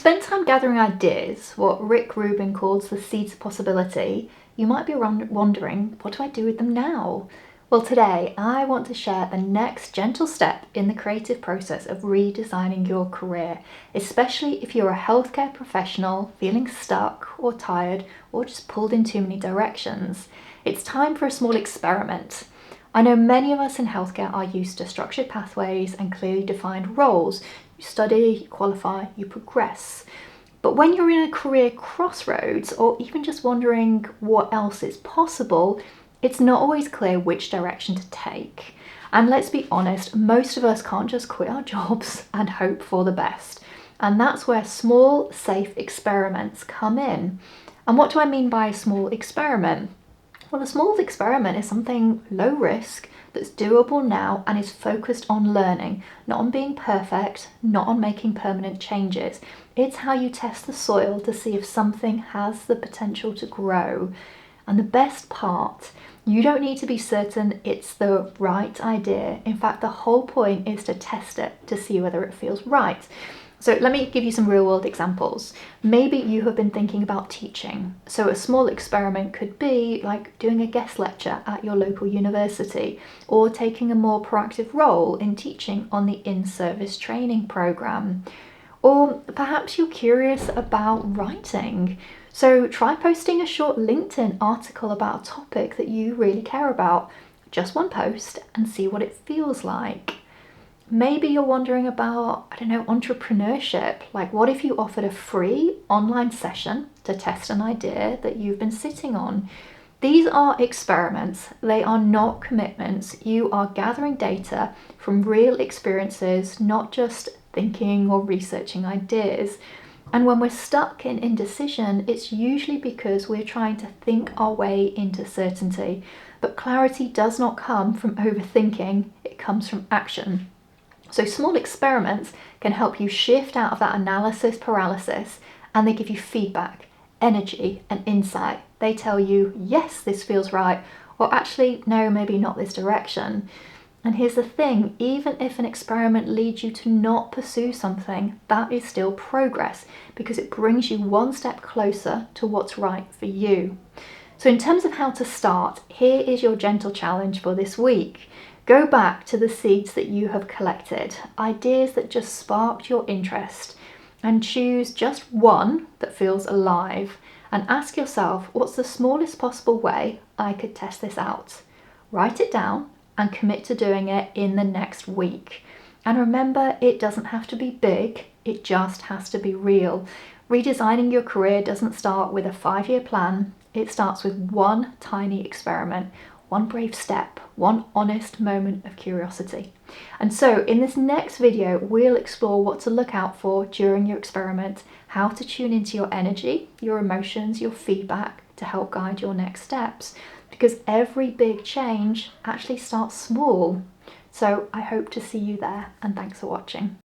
spend time gathering ideas, what Rick Rubin calls the seeds of possibility, you might be wondering, what do I do with them now? Well, today I want to share the next gentle step in the creative process of redesigning your career, especially if you're a healthcare professional feeling stuck or tired or just pulled in too many directions. It's time for a small experiment. I know many of us in healthcare are used to structured pathways and clearly defined roles. You study, you qualify, you progress. But when you're in a career crossroads, or even just wondering what else is possible, it's not always clear which direction to take. And let's be honest, most of us can't just quit our jobs and hope for the best. And that's where small, safe experiments come in. And what do I mean by a small experiment? Well, a small experiment is something low risk that's doable now and is focused on learning, not on being perfect, not on making permanent changes. It's how you test the soil to see if something has the potential to grow. And the best part, you don't need to be certain it's the right idea. In fact, the whole point is to test it to see whether it feels right. So let me give you some real world examples. Maybe you have been thinking about teaching. So a small experiment could be like doing a guest lecture at your local university or taking a more proactive role in teaching on the in-service training program. Or perhaps you're curious about writing. So try posting a short LinkedIn article about a topic that you really care about. Just one post and see what it feels like. Maybe you're wondering about, entrepreneurship. Like, what if you offered a free online session to test an idea that you've been sitting on? These are experiments. They are not commitments. You are gathering data from real experiences, not just thinking or researching ideas. And when we're stuck in indecision, it's usually because we're trying to think our way into certainty. But clarity does not come from overthinking, it comes from action. So small experiments can help you shift out of that analysis paralysis, and they give you feedback, energy, and insight. They tell you, yes, this feels right, or actually, no, maybe not this direction. And here's the thing, even if an experiment leads you to not pursue something, that is still progress because it brings you one step closer to what's right for you. So in terms of how to start, here is your gentle challenge for this week. Go back to the seeds that you have collected, ideas that just sparked your interest, and choose just one that feels alive and ask yourself, what's the smallest possible way I could test this out? Write it down and commit to doing it in the next week. And remember, it doesn't have to be big, it just has to be real. Redesigning your career doesn't start with a 5-year plan, it starts with one tiny experiment. One brave step, one honest moment of curiosity. And so in this next video, we'll explore what to look out for during your experiment, how to tune into your energy, your emotions, your feedback to help guide your next steps. Because every big change actually starts small. So I hope to see you there, and thanks for watching.